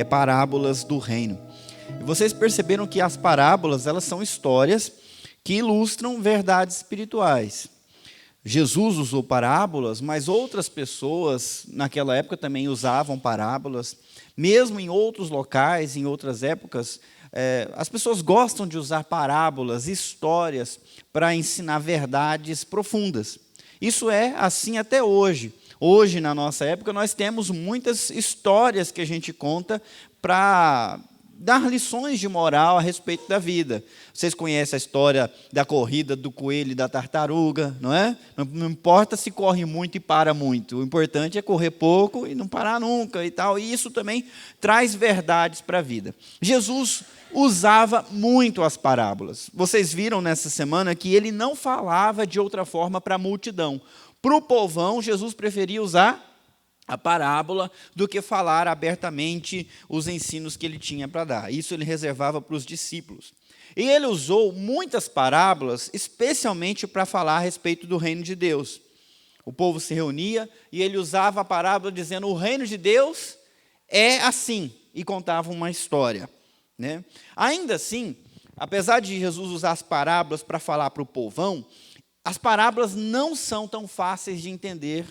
é parábolas do reino. E vocês perceberam que as parábolas, elas são histórias que ilustram verdades espirituais. Jesus usou parábolas, mas outras pessoas naquela época também usavam parábolas. Mesmo em outros locais, em outras épocas, as pessoas gostam de usar parábolas, histórias, para ensinar verdades profundas. Isso é assim até hoje. Hoje, na nossa época, nós temos muitas histórias que a gente conta para dar lições de moral a respeito da vida. Vocês conhecem a história da corrida do coelho e da tartaruga, não é? Não importa se corre muito e para muito. O importante é correr pouco e não parar nunca e tal. E isso também traz verdades para a vida. Jesus usava muito as parábolas. Vocês viram nessa semana que ele não falava de outra forma para a multidão. Para o povão, Jesus preferia usar a parábola do que falar abertamente os ensinos que ele tinha para dar. Isso ele reservava para os discípulos. E ele usou muitas parábolas, especialmente para falar a respeito do reino de Deus. O povo se reunia e ele usava a parábola dizendo: o reino de Deus é assim, e contava uma história, né? Ainda assim, apesar de Jesus usar as parábolas para falar para o povão, as parábolas não são tão fáceis de entender.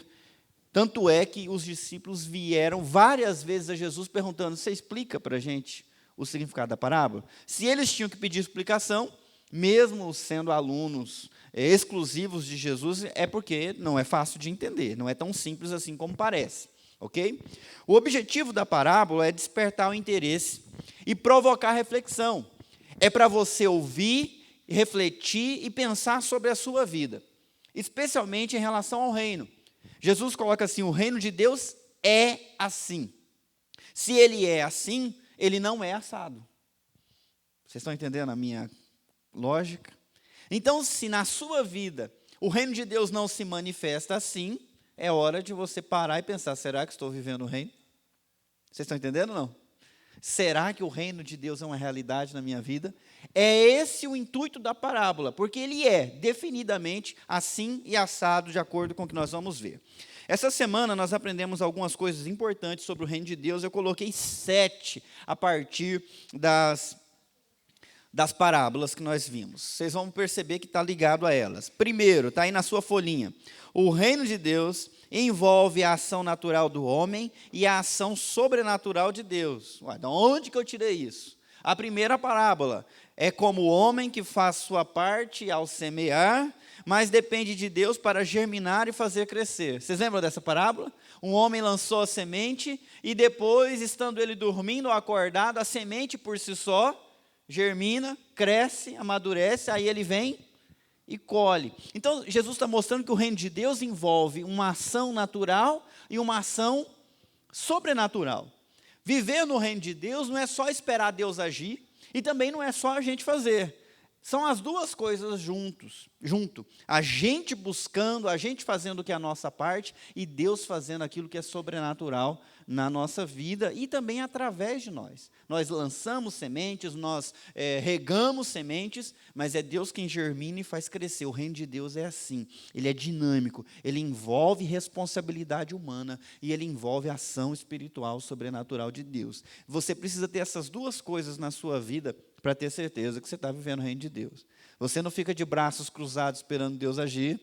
Tanto é que os discípulos vieram várias vezes a Jesus perguntando: você explica para a gente o significado da parábola? Se eles tinham que pedir explicação, mesmo sendo alunos exclusivos de Jesus, é porque não é fácil de entender, não é tão simples assim como parece, ok? O objetivo da parábola é despertar o interesse e provocar reflexão. É para você ouvir, refletir e pensar sobre a sua vida, especialmente em relação ao reino. Jesus coloca assim: o reino de Deus é assim. Se ele é assim, ele não é assado. Vocês estão entendendo a minha lógica? Então, se na sua vida o reino de Deus não se manifesta assim, é hora de você parar e pensar: será que estou vivendo o reino? Vocês estão entendendo ou não? Será que o reino de Deus é uma realidade na minha vida? É esse o intuito da parábola, porque ele é definidamente assim e assado, de acordo com o que nós vamos ver. Essa semana nós aprendemos algumas coisas importantes sobre o reino de Deus. Eu coloquei 7 a partir das parábolas que nós vimos. Vocês vão perceber que está ligado a elas. Primeiro, está aí na sua folhinha: o reino de Deus envolve a ação natural do homem e a ação sobrenatural de Deus. Ué, de onde que eu tirei isso? A primeira parábola é como o homem que faz sua parte ao semear, mas depende de Deus para germinar e fazer crescer. Vocês lembram dessa parábola? Um homem lançou a semente e depois, estando ele dormindo ou acordado, a semente por si só germina, cresce, amadurece, aí ele vem e colhe. Então, Jesus está mostrando que o reino de Deus envolve uma ação natural e uma ação sobrenatural. Viver no reino de Deus não é só esperar Deus agir, e também não é só a gente fazer. São as duas coisas junto. A gente buscando, a gente fazendo o que é a nossa parte, e Deus fazendo aquilo que é sobrenatural na nossa vida e também através de nós. Nós lançamos sementes, nós regamos sementes, mas é Deus quem germina e faz crescer. O reino de Deus é assim, ele é dinâmico, ele envolve responsabilidade humana e ele envolve ação espiritual sobrenatural de Deus. Você precisa ter essas duas coisas na sua vida para ter certeza que você está vivendo o reino de Deus. Você não fica de braços cruzados esperando Deus agir,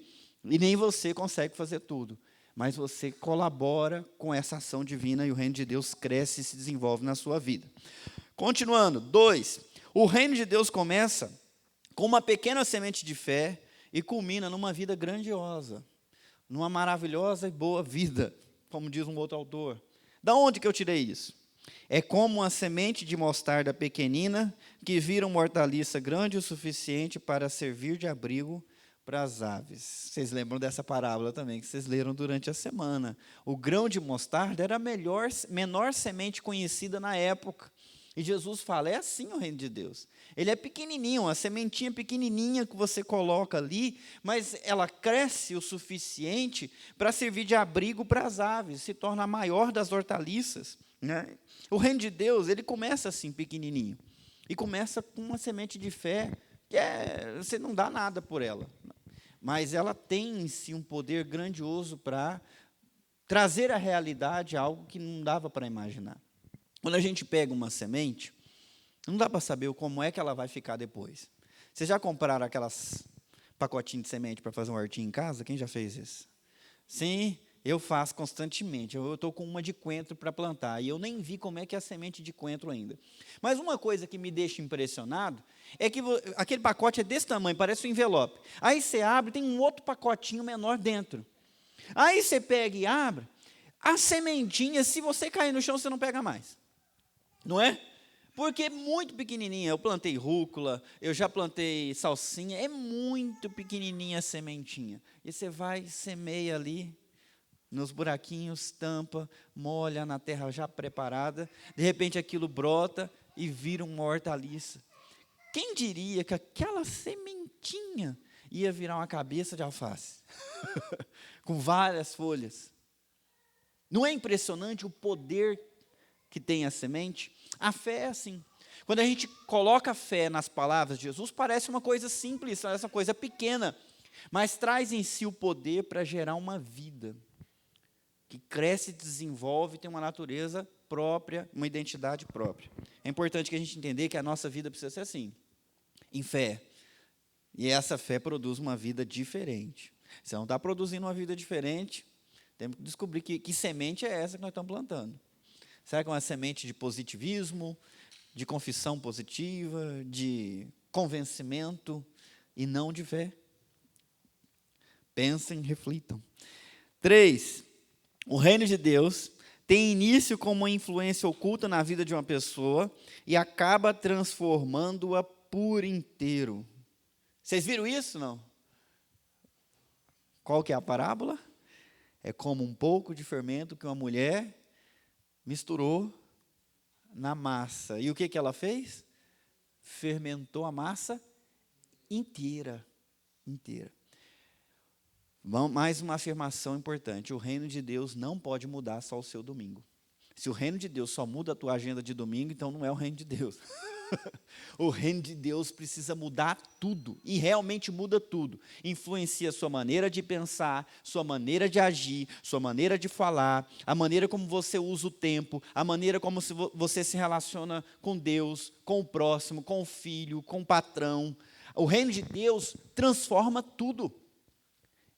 e nem você consegue fazer tudo, mas você colabora com essa ação divina e o reino de Deus cresce e se desenvolve na sua vida. Continuando, 2, o reino de Deus começa com uma pequena semente de fé e culmina numa vida grandiosa, numa maravilhosa e boa vida, como diz um outro autor. Da onde que eu tirei isso? É como uma semente de mostarda pequenina que vira uma hortaliça grande o suficiente para servir de abrigo para as aves. Vocês lembram dessa parábola também, que vocês leram durante a semana. O grão de mostarda era a menor semente conhecida na época. E Jesus fala: é assim o reino de Deus. Ele é pequenininho, uma sementinha pequenininha que você coloca ali, mas ela cresce o suficiente para servir de abrigo para as aves, se torna a maior das hortaliças, né? O reino de Deus, ele começa assim, pequenininho. E começa com uma semente de fé, que você não dá nada por ela. Mas ela tem em si um poder grandioso para trazer à realidade algo que não dava para imaginar. Quando a gente pega uma semente, não dá para saber como é que ela vai ficar depois. Vocês já compraram aquelas pacotinhos de semente para fazer um hortinho em casa? Quem já fez isso? Sim, eu faço constantemente. Eu estou com uma de coentro para plantar e eu nem vi como é que é a semente de coentro ainda. Mas uma coisa que me deixa impressionado é que aquele pacote é desse tamanho, parece um envelope. Aí você abre, tem um outro pacotinho menor dentro. Aí você pega e abre, a sementinha, se você cair no chão, você não pega mais. Não é? Porque é muito pequenininha. Eu plantei rúcula, eu já plantei salsinha, é muito pequenininha a sementinha. E você vai, semeia ali, nos buraquinhos, tampa, molha na terra já preparada. De repente aquilo brota e vira uma hortaliça. Quem diria que aquela sementinha ia virar uma cabeça de alface? Com várias folhas. Não é impressionante o poder que tem a semente? A fé é assim. Quando a gente coloca fé nas palavras de Jesus, parece uma coisa simples, parece uma coisa pequena, mas traz em si o poder para gerar uma vida que cresce, desenvolve, tem uma natureza própria, uma identidade própria. É importante que a gente entender que a nossa vida precisa ser assim, em fé. E essa fé produz uma vida diferente. Se não está produzindo uma vida diferente, temos que descobrir que semente é essa que nós estamos plantando. Será que é uma semente de positivismo, de confissão positiva, de convencimento e não de fé? Pensem, reflitam. 3. O reino de Deus tem início como uma influência oculta na vida de uma pessoa e acaba transformando-a por inteiro. Vocês viram isso, não? Qual que é a parábola? É como um pouco de fermento que uma mulher misturou na massa. E o que ela fez? Fermentou a massa inteira. Inteira. Mais uma afirmação importante. O reino de Deus não pode mudar só o seu domingo. Se o reino de Deus só muda a tua agenda de domingo, então não é o reino de Deus. O reino de Deus precisa mudar tudo, e realmente muda tudo. Influencia a sua maneira de pensar, sua maneira de agir, sua maneira de falar, a maneira como você usa o tempo, a maneira como você se relaciona com Deus, com o próximo, com o filho, com o patrão. O reino de Deus transforma tudo.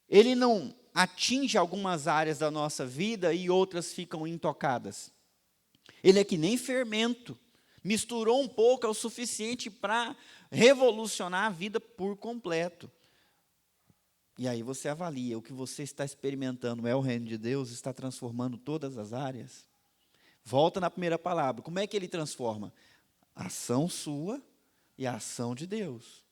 Ele não atinge algumas áreas da nossa vida e outras ficam intocadas. Ele é que nem fermento. Misturou um pouco, é o suficiente para revolucionar a vida por completo. E aí você avalia, o que você está experimentando é o reino de Deus, está transformando todas as áreas? Volta na primeira palavra, como é que ele transforma? A ação sua e a ação de Deus.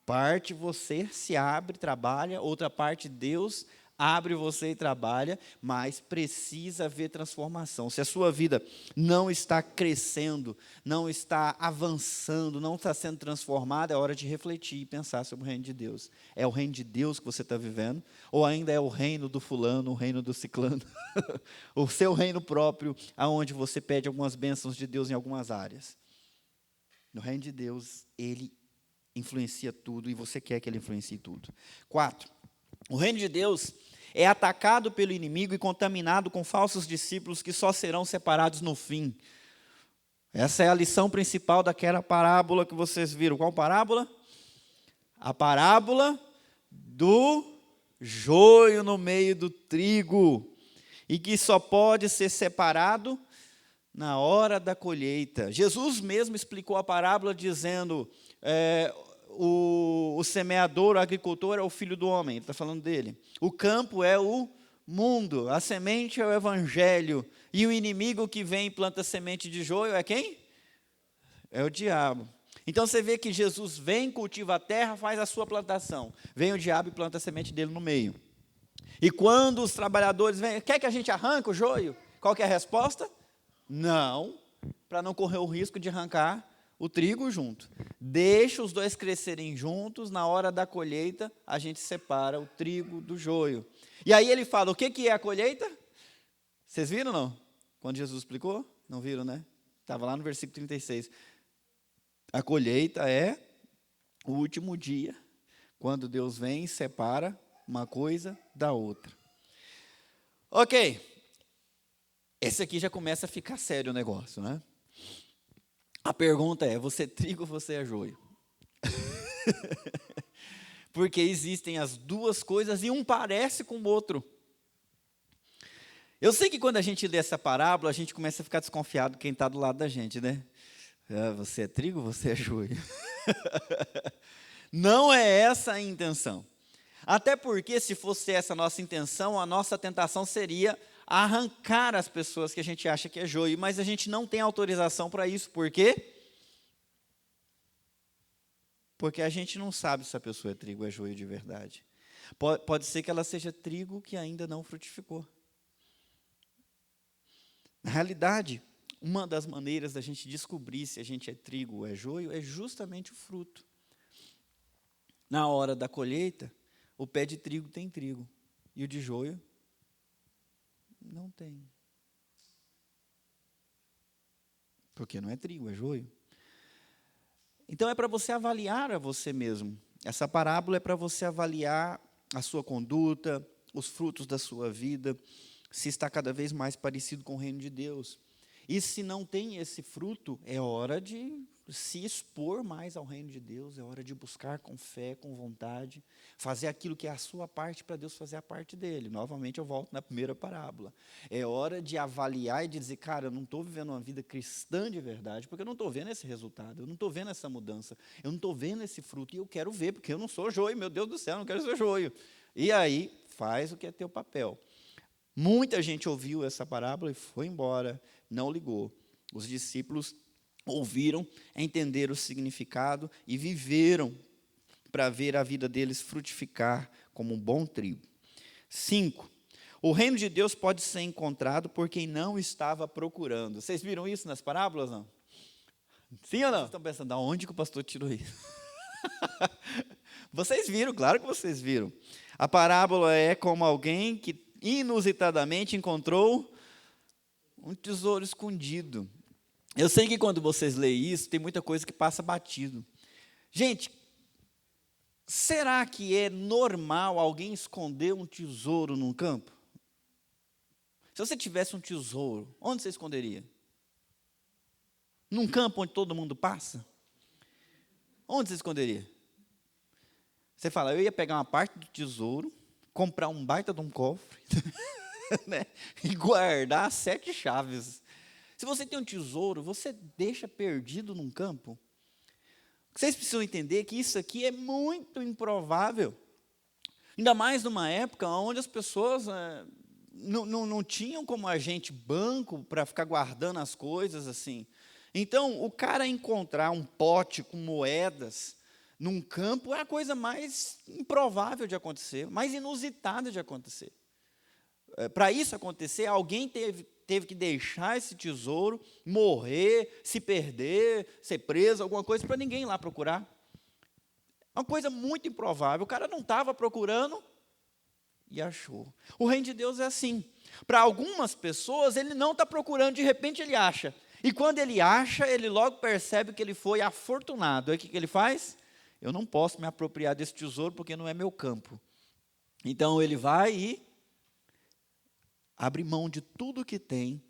Parte você se abre, trabalha, outra parte Deus abre você e trabalha, mas precisa haver transformação. Se a sua vida não está crescendo, não está avançando, não está sendo transformada, é hora de refletir e pensar sobre o reino de Deus. É o reino de Deus que você está vivendo? Ou ainda é o reino do fulano, o reino do ciclano? O seu reino próprio, aonde você pede algumas bênçãos de Deus em algumas áreas? No reino de Deus, ele influencia tudo e você quer que ele influencie tudo. 4. O reino de Deus é atacado pelo inimigo e contaminado com falsos discípulos que só serão separados no fim. Essa é a lição principal daquela parábola que vocês viram. Qual parábola? A parábola do joio no meio do trigo, e que só pode ser separado na hora da colheita. Jesus mesmo explicou a parábola dizendo, o semeador, o agricultor é o filho do homem, ele está falando dele. O campo é o mundo, a semente é o evangelho, e o inimigo que vem e planta semente de joio é quem? É o diabo. Então você vê que Jesus vem, cultiva a terra, faz a sua plantação. Vem o diabo e planta a semente dele no meio. E quando os trabalhadores vêm, quer que a gente arranque o joio? Qual que é a resposta? Não, para não correr o risco de arrancar o trigo junto. Deixa os dois crescerem juntos, na hora da colheita, a gente separa o trigo do joio. E aí ele fala, o que é a colheita? Vocês viram, não? Quando Jesus explicou? Não viram, né? Estava lá no versículo 36. A colheita é o último dia, quando Deus vem e separa uma coisa da outra. Ok. Esse aqui já começa a ficar sério o negócio, né? A pergunta é: você é trigo ou você é joio? Porque existem as duas coisas e um parece com o outro. Eu sei que quando a gente lê essa parábola, a gente começa a ficar desconfiado de quem está do lado da gente, né? Você é trigo ou você é joio? Não é essa a intenção. Até porque, se fosse essa a nossa intenção, a nossa tentação seria arrancar as pessoas que a gente acha que é joio, mas a gente não tem autorização para isso. Por quê? Porque a gente não sabe se a pessoa é trigo ou é joio de verdade. Pode ser que ela seja trigo que ainda não frutificou. Na realidade, uma das maneiras da gente descobrir se a gente é trigo ou é joio é justamente o fruto. Na hora da colheita, o pé de trigo tem trigo e o de joio não tem. Porque não é trigo, é joio. Então é para você avaliar a você mesmo. Essa parábola é para você avaliar a sua conduta, os frutos da sua vida, se está cada vez mais parecido com o reino de Deus. E se não tem esse fruto, é hora de se expor mais ao reino de Deus, é hora de buscar com fé, com vontade, fazer aquilo que é a sua parte para Deus fazer a parte dele. Novamente eu volto na primeira parábola. É hora de avaliar e de dizer, cara, eu não estou vivendo uma vida cristã de verdade, porque eu não estou vendo esse resultado, eu não estou vendo essa mudança, eu não estou vendo esse fruto, e eu quero ver, porque eu não sou joio, meu Deus do céu, eu não quero ser joio. E aí, faz o que é teu papel. Muita gente ouviu essa parábola e foi embora, não ligou. Os discípulos ouviram, entenderam o significado e viveram para ver a vida deles frutificar como um bom trigo. 5. O reino de Deus pode ser encontrado por quem não estava procurando. Vocês viram isso nas parábolas, não? Sim ou não? Vocês estão pensando, de onde que o pastor tirou isso? Vocês viram, claro que vocês viram. A parábola é como alguém que inusitadamente encontrou um tesouro escondido. Eu sei que quando vocês leem isso, tem muita coisa que passa batido. Gente, será que é normal alguém esconder um tesouro num campo? Se você tivesse um tesouro, onde você esconderia? Num campo onde todo mundo passa? Onde você esconderia? Você fala, eu ia pegar uma parte do tesouro, comprar um baita de um cofre, né, e guardar 7 chaves. Se você tem um tesouro, você deixa perdido num campo? Vocês precisam entender que isso aqui é muito improvável. Ainda mais numa época onde as pessoas não tinham como a gente banco para ficar guardando as coisas assim. Então, o cara encontrar um pote com moedas num campo é a coisa mais improvável de acontecer, mais inusitada de acontecer. Para isso acontecer, alguém teve que deixar esse tesouro, morrer, se perder, ser preso, alguma coisa, para ninguém ir lá procurar. É uma coisa muito improvável. O cara não estava procurando e achou. O reino de Deus é assim. Para algumas pessoas, ele não está procurando, de repente ele acha. E quando ele acha, ele logo percebe que ele foi afortunado. Aí o que ele faz? Eu não posso me apropriar desse tesouro porque não é meu campo. Então ele vai e abre mão de tudo que tem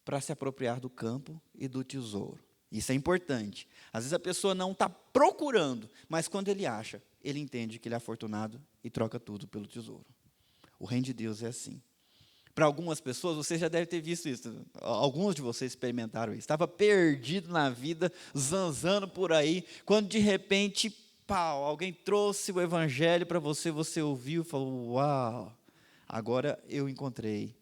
para se apropriar do campo e do tesouro. Isso é importante. Às vezes a pessoa não está procurando, mas quando ele acha, ele entende que ele é afortunado e troca tudo pelo tesouro. O reino de Deus é assim. Para algumas pessoas, você já deve ter visto isso. Alguns de vocês experimentaram isso. Estava perdido na vida, zanzando por aí, quando de repente, pau, alguém trouxe o evangelho para você, você ouviu e falou, uau, agora eu encontrei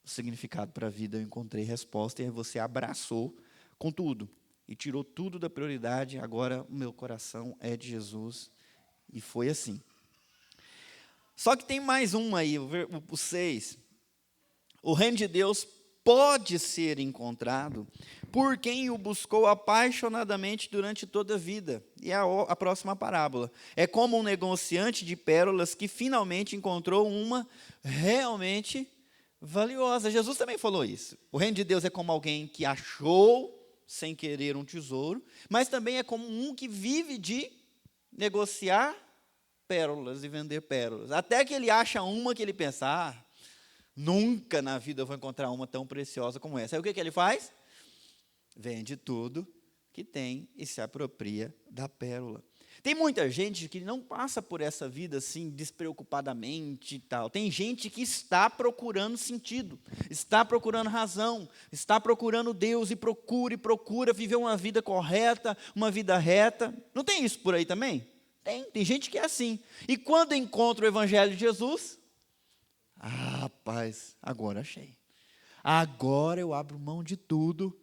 o significado para a vida, eu encontrei resposta, e aí você abraçou com tudo, e tirou tudo da prioridade, agora o meu coração é de Jesus, e foi assim. Só que tem mais um aí, o 6. O reino de Deus pode ser encontrado por quem o buscou apaixonadamente durante toda a vida. E a próxima parábola. É como um negociante de pérolas que finalmente encontrou uma realmente valiosa. Jesus também falou isso. O reino de Deus é como alguém que achou, sem querer, um tesouro, mas também é como um que vive de negociar pérolas e vender pérolas. Até que ele acha uma que ele pensa, Nunca na vida eu vou encontrar uma tão preciosa como essa. Aí o que ele faz? Vende tudo que tem e se apropria da pérola. Tem muita gente que não passa por essa vida assim despreocupadamente e tal. Tem gente que está procurando sentido, está procurando razão, está procurando Deus e procura viver uma vida correta, uma vida reta. Não tem isso por aí também? Tem gente que é assim. E quando encontra o Evangelho de Jesus, rapaz, agora achei. Agora eu abro mão de tudo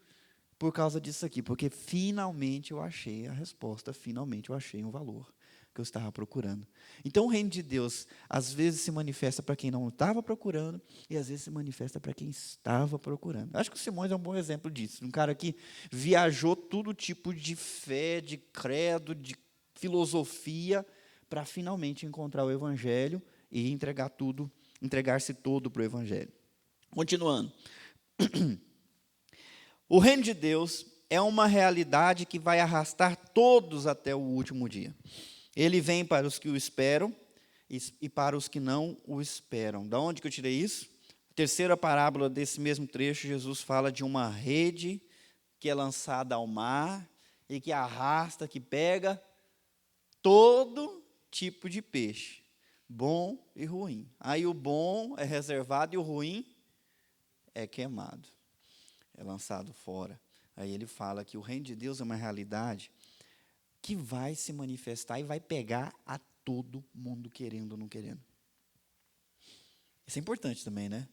por causa disso aqui, porque finalmente eu achei a resposta, finalmente eu achei um valor que eu estava procurando. Então o reino de Deus às vezes se manifesta para quem não estava procurando e às vezes se manifesta para quem estava procurando. Acho que o Simões é um bom exemplo disso, um cara que viajou todo tipo de fé, de credo, de filosofia para finalmente encontrar o Evangelho e entregar-se todo para o Evangelho. Continuando. O reino de Deus é uma realidade que vai arrastar todos até o último dia. Ele vem para os que o esperam e para os que não o esperam. Da onde que eu tirei isso? A terceira parábola desse mesmo trecho, Jesus fala de uma rede que é lançada ao mar e que arrasta, que pega todo tipo de peixe, bom e ruim. Aí o bom é reservado e o ruim é queimado. É lançado fora. Aí ele fala que o reino de Deus é uma realidade que vai se manifestar e vai pegar a todo mundo, querendo ou não querendo. Isso é importante também, né?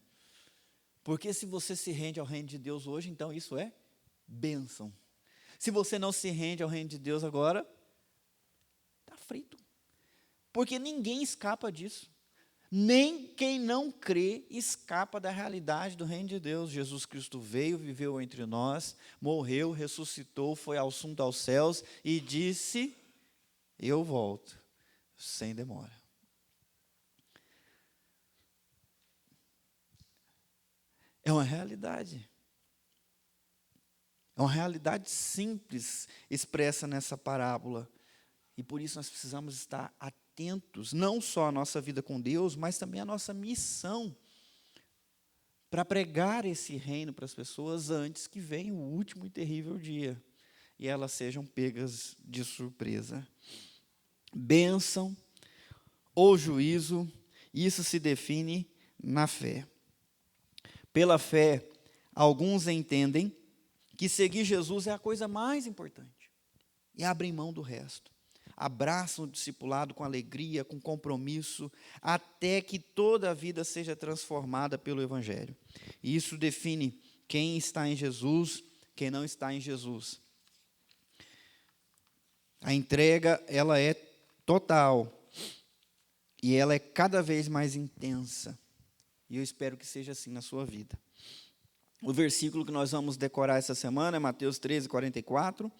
Porque se você se rende ao reino de Deus hoje, então isso é bênção. Se você não se rende ao reino de Deus agora, está frito. Porque ninguém escapa disso. Nem quem não crê escapa da realidade do reino de Deus. Jesus Cristo veio, viveu entre nós, morreu, ressuscitou, foi assunto aos céus e disse: eu volto, sem demora. É uma realidade. É uma realidade simples expressa nessa parábola. E por isso nós precisamos estar atentos, não só à nossa vida com Deus, mas também à nossa missão, para pregar esse reino para as pessoas antes que venha o último e terrível dia, e elas sejam pegas de surpresa. Bênção ou juízo, isso se define na fé. Pela fé, alguns entendem que seguir Jesus é a coisa mais importante, e abrem mão do resto. Abraçam o discipulado com alegria, com compromisso, até que toda a vida seja transformada pelo Evangelho. E isso define quem está em Jesus, quem não está em Jesus. A entrega, ela é total, e ela é cada vez mais intensa. E eu espero que seja assim na sua vida. O versículo que nós vamos decorar essa semana é Mateus 13, 44.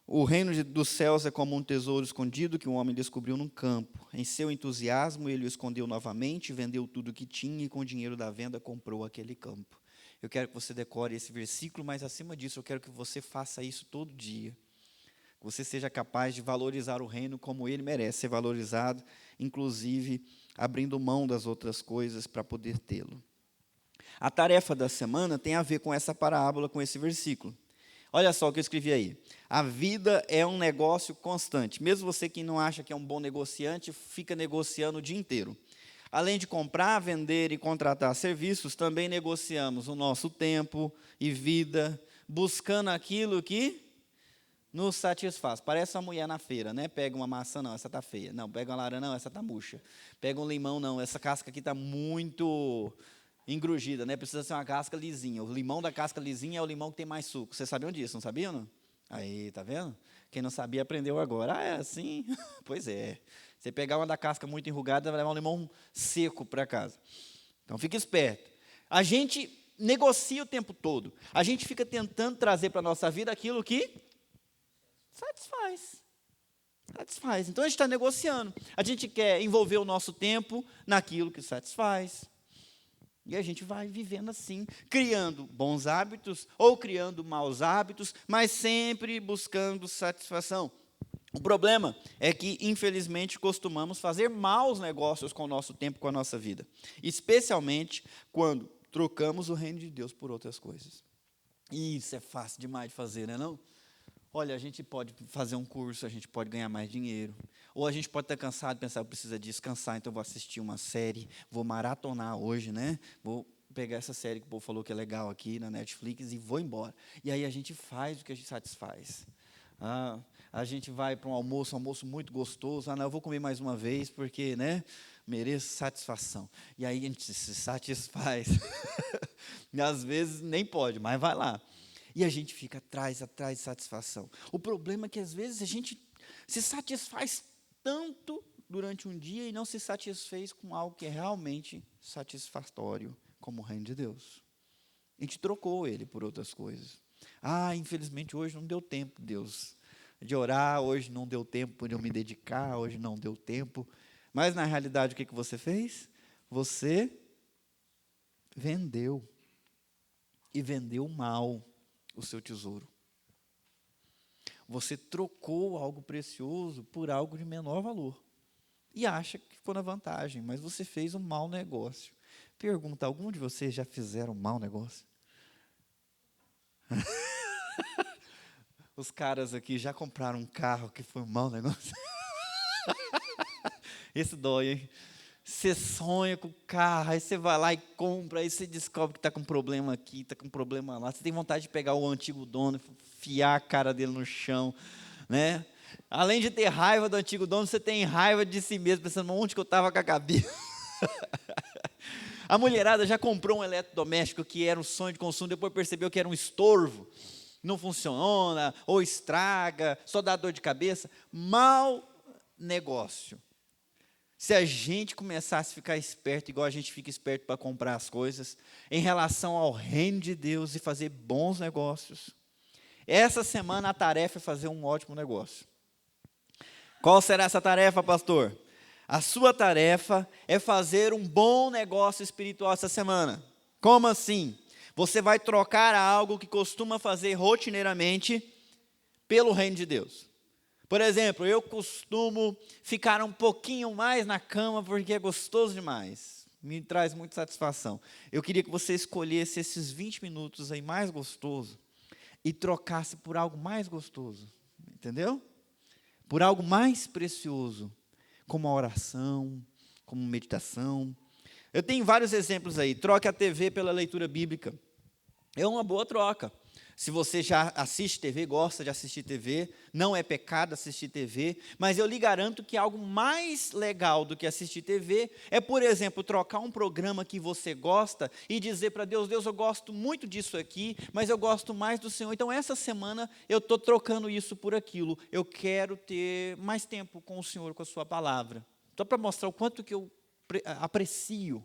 O reino dos céus é como um tesouro escondido que um homem descobriu num campo. Em seu entusiasmo, ele o escondeu novamente, vendeu tudo o que tinha e com o dinheiro da venda comprou aquele campo. Eu quero que você decore esse versículo, mas acima disso, eu quero que você faça isso todo dia. Que você seja capaz de valorizar o reino como ele merece ser valorizado, inclusive abrindo mão das outras coisas para poder tê-lo. A tarefa da semana tem a ver com essa parábola, com esse versículo. Olha só o que eu escrevi aí. A vida é um negócio constante. Mesmo você que não acha que é um bom negociante, fica negociando o dia inteiro. Além de comprar, vender e contratar serviços, também negociamos o nosso tempo e vida, buscando aquilo que nos satisfaz. Parece uma mulher na feira, né? Pega uma maçã, não, essa está feia. Não, pega uma laranja, não, essa está murcha. Pega um limão, não, essa casca aqui está muito engrugida, né? Precisa ser uma casca lisinha. O limão da casca lisinha é o limão que tem mais suco. Vocês sabiam disso, não sabiam? Não? Aí, tá vendo? Quem não sabia aprendeu agora. Ah, é assim? Pois é. Você pegar uma da casca muito enrugada, vai levar um limão seco para casa. Então, fique esperto. A gente negocia o tempo todo. A gente fica tentando trazer para a nossa vida aquilo que satisfaz. Satisfaz. Então, a gente está negociando. A gente quer envolver o nosso tempo naquilo que satisfaz. E a gente vai vivendo assim, criando bons hábitos ou criando maus hábitos, mas sempre buscando satisfação. O problema é que, infelizmente, costumamos fazer maus negócios com o nosso tempo, com a nossa vida. Especialmente quando trocamos o reino de Deus por outras coisas. E isso é fácil demais de fazer, não é não? Olha, a gente pode fazer um curso, a gente pode ganhar mais dinheiro. Ou a gente pode estar cansado e pensar, eu preciso descansar, então eu vou assistir uma série, vou maratonar hoje, né? Vou pegar essa série que o povo falou que é legal aqui na Netflix e vou embora. E aí a gente faz o que a gente satisfaz. A gente vai para um almoço muito gostoso. Não, eu vou comer mais uma vez porque, né, mereço satisfação. E aí a gente se satisfaz. E às vezes nem pode, mas vai lá. E a gente fica atrás de satisfação. O problema é que às vezes a gente se satisfaz tanto durante um dia e não se satisfez com algo que é realmente satisfatório, como o reino de Deus. A gente trocou ele por outras coisas. Infelizmente hoje não deu tempo, Deus, de orar, hoje não deu tempo de eu me dedicar, hoje não deu tempo. Mas na realidade o que você fez? Você vendeu. E vendeu mal o seu tesouro. Você trocou algo precioso por algo de menor valor. E acha que ficou na vantagem, mas você fez um mau negócio. Pergunta, algum de vocês já fizeram um mau negócio? Os caras aqui já compraram um carro que foi um mau negócio? Esse dói, hein? Você sonha com o carro, aí você vai lá e compra, aí você descobre que está com problema aqui, está com problema lá. Você tem vontade de pegar o antigo dono, enfiar a cara dele no chão, né? Além de ter raiva do antigo dono, você tem raiva de si mesmo, pensando, onde que eu estava com a cabeça? A mulherada já comprou um eletrodoméstico que era um sonho de consumo, depois percebeu que era um estorvo, não funciona, ou estraga, só dá dor de cabeça. Mau negócio. Se a gente começasse a ficar esperto, igual a gente fica esperto para comprar as coisas, em relação ao reino de Deus e fazer bons negócios, essa semana a tarefa é fazer um ótimo negócio. Qual será essa tarefa, pastor? A sua tarefa é fazer um bom negócio espiritual essa semana. Como assim? Você vai trocar algo que costuma fazer rotineiramente pelo reino de Deus. Por exemplo, eu costumo ficar um pouquinho mais na cama porque é gostoso demais. Me traz muita satisfação. Eu queria que você escolhesse esses 20 minutos aí mais gostoso e trocasse por algo mais gostoso. Entendeu? Por algo mais precioso, como a oração, como meditação. Eu tenho vários exemplos aí. Troque a TV pela leitura bíblica. É uma boa troca. Se você já assiste TV, gosta de assistir TV, não é pecado assistir TV, mas eu lhe garanto que algo mais legal do que assistir TV é, por exemplo, trocar um programa que você gosta e dizer para Deus, Deus, eu gosto muito disso aqui, mas eu gosto mais do Senhor. Então, essa semana eu estou trocando isso por aquilo. Eu quero ter mais tempo com o Senhor, com a sua palavra. Só para mostrar o quanto que eu aprecio,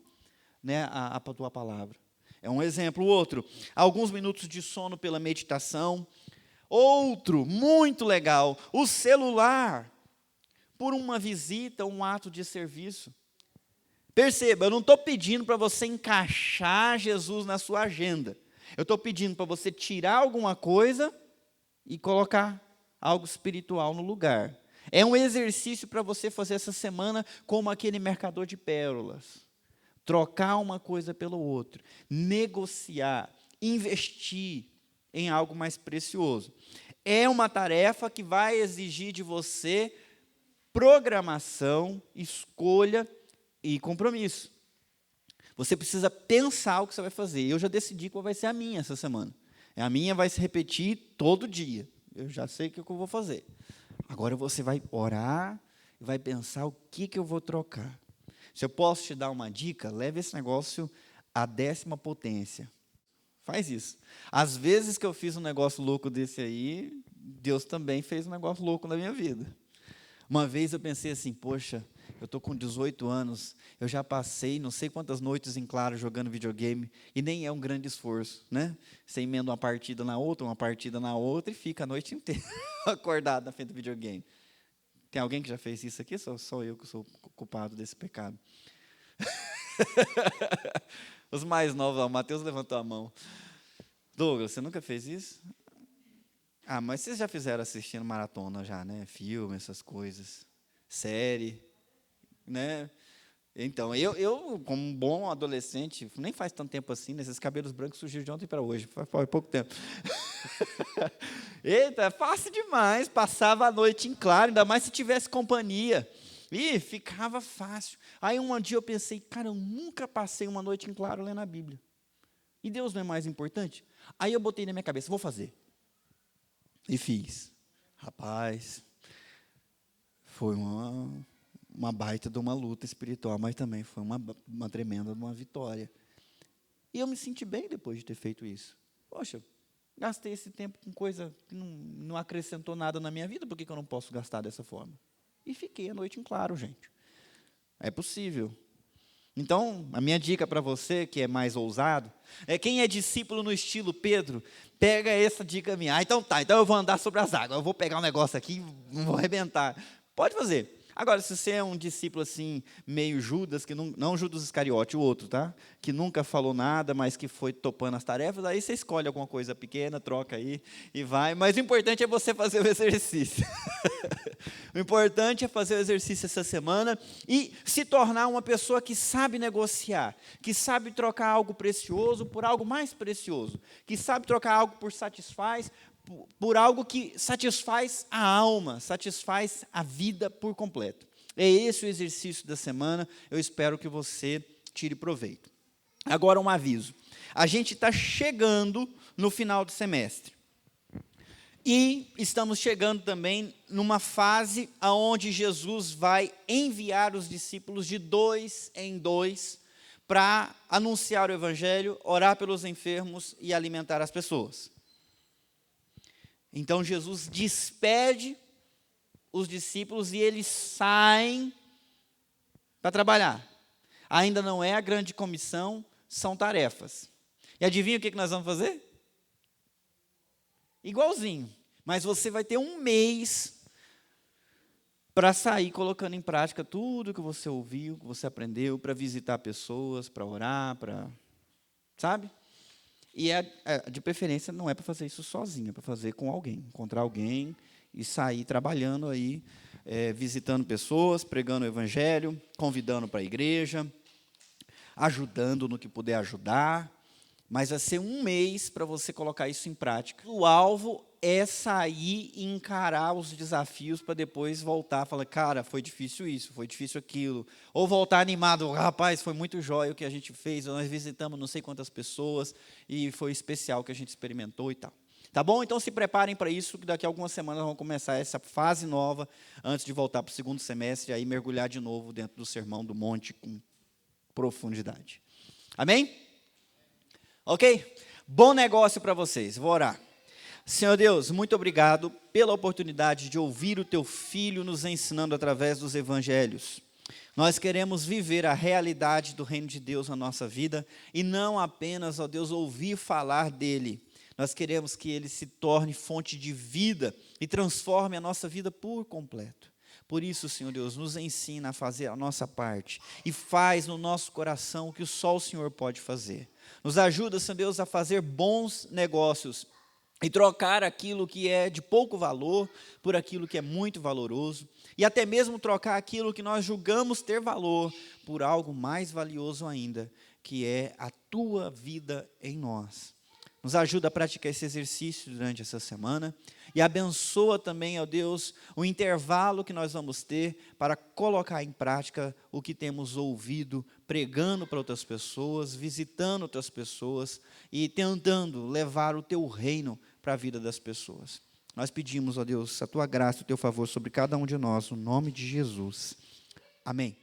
né, a tua palavra. É um exemplo. Outro, alguns minutos de sono pela meditação. Outro, muito legal, o celular, por uma visita, um ato de serviço. Perceba, eu não estou pedindo para você encaixar Jesus na sua agenda. Eu estou pedindo para você tirar alguma coisa e colocar algo espiritual no lugar. É um exercício para você fazer essa semana como aquele mercador de pérolas. Trocar uma coisa pelo outro, negociar, investir em algo mais precioso. É uma tarefa que vai exigir de você programação, escolha e compromisso. Você precisa pensar o que você vai fazer. Eu já decidi qual vai ser a minha essa semana. A minha vai se repetir todo dia. Eu já sei o que eu vou fazer. Agora você vai orar e vai pensar o que eu vou trocar. Se eu posso te dar uma dica, leve esse negócio à 10ª potência. Faz isso. Às vezes que eu fiz um negócio louco desse aí, Deus também fez um negócio louco na minha vida. Uma vez eu pensei assim, poxa, eu estou com 18 anos, eu já passei não sei quantas noites em claro jogando videogame, e nem é um grande esforço, né? Você emenda uma partida na outra, e fica a noite inteira acordado na frente do videogame. Tem alguém que já fez isso aqui? Só eu que sou culpado desse pecado. Os mais novos, o Mateus levantou a mão. Douglas, você nunca fez isso? Ah, mas vocês já fizeram assistindo maratona já, né? Filme, essas coisas. Série, né? Então, eu como um bom adolescente, nem faz tanto tempo assim, né? Esses cabelos brancos surgiram de ontem para hoje, faz pouco tempo. Eita, é fácil demais, passava a noite em claro, ainda mais se tivesse companhia. E ficava fácil. Aí um dia eu pensei, cara, eu nunca passei uma noite em claro lendo a Bíblia. E Deus não é mais importante? Aí eu botei na minha cabeça, vou fazer. E fiz. Rapaz, foi uma baita de uma luta espiritual, mas também foi uma tremenda de uma vitória. E eu me senti bem depois de ter feito isso. Poxa, gastei esse tempo com coisa que não acrescentou nada na minha vida, por que eu não posso gastar dessa forma? E fiquei a noite em claro, gente. É possível. Então, a minha dica para você, que é mais ousado, é quem é discípulo no estilo Pedro, pega essa dica minha. Ah, então tá, então eu vou andar sobre as águas, eu vou pegar um negócio aqui, não vou arrebentar. Pode fazer. Agora, se você é um discípulo assim, meio Judas, que não Judas Iscariote, o outro, tá? Que nunca falou nada, mas que foi topando as tarefas, aí você escolhe alguma coisa pequena, troca aí e vai. Mas o importante é você fazer o exercício. O importante é fazer o exercício essa semana e se tornar uma pessoa que sabe negociar, que sabe trocar algo precioso por algo mais precioso, que sabe trocar algo por algo que satisfaz a alma, satisfaz a vida por completo. É esse o exercício da semana, eu espero que você tire proveito. Agora um aviso, a gente está chegando no final do semestre. E estamos chegando também numa fase onde Jesus vai enviar os discípulos de 2 em 2 para anunciar o Evangelho, orar pelos enfermos e alimentar as pessoas. Então Jesus despede os discípulos e eles saem para trabalhar. Ainda não é a grande comissão, são tarefas. E adivinha o que nós vamos fazer? Igualzinho, mas você vai ter um mês para sair colocando em prática tudo que você ouviu, que você aprendeu, para visitar pessoas, para orar, sabe? E de preferência não é para fazer isso sozinho, é para fazer com alguém, encontrar alguém e sair trabalhando aí, visitando pessoas, pregando o evangelho, convidando para a igreja, ajudando no que puder ajudar. Mas vai ser um mês para você colocar isso em prática. O alvo é sair e encarar os desafios para depois voltar e falar, cara, foi difícil isso, foi difícil aquilo. Ou voltar animado, rapaz, foi muito jóia o que a gente fez, nós visitamos não sei quantas pessoas e foi especial o que a gente experimentou e tal. Tá bom? Então se preparem para isso, que daqui a algumas semanas vamos começar essa fase nova, antes de voltar para o segundo semestre, e aí mergulhar de novo dentro do Sermão do Monte com profundidade. Amém? Ok? Bom negócio para vocês, vou orar. Senhor Deus, muito obrigado pela oportunidade de ouvir o Teu Filho nos ensinando através dos evangelhos. Nós queremos viver a realidade do reino de Deus na nossa vida e não apenas, ó Deus, ouvir falar dele. Nós queremos que ele se torne fonte de vida e transforme a nossa vida por completo. Por isso, Senhor Deus, nos ensina a fazer a nossa parte e faz no nosso coração o que só o Senhor pode fazer. Nos ajuda, Senhor Deus, a fazer bons negócios e trocar aquilo que é de pouco valor por aquilo que é muito valoroso e até mesmo trocar aquilo que nós julgamos ter valor por algo mais valioso ainda, que é a Tua vida em nós. Nos ajuda a praticar esse exercício durante essa semana e abençoa também, ó Deus, o intervalo que nós vamos ter para colocar em prática o que temos ouvido, pregando para outras pessoas, visitando outras pessoas e tentando levar o Teu reino para a vida das pessoas. Nós pedimos, ó Deus, a Tua graça e o Teu favor sobre cada um de nós, no nome de Jesus. Amém.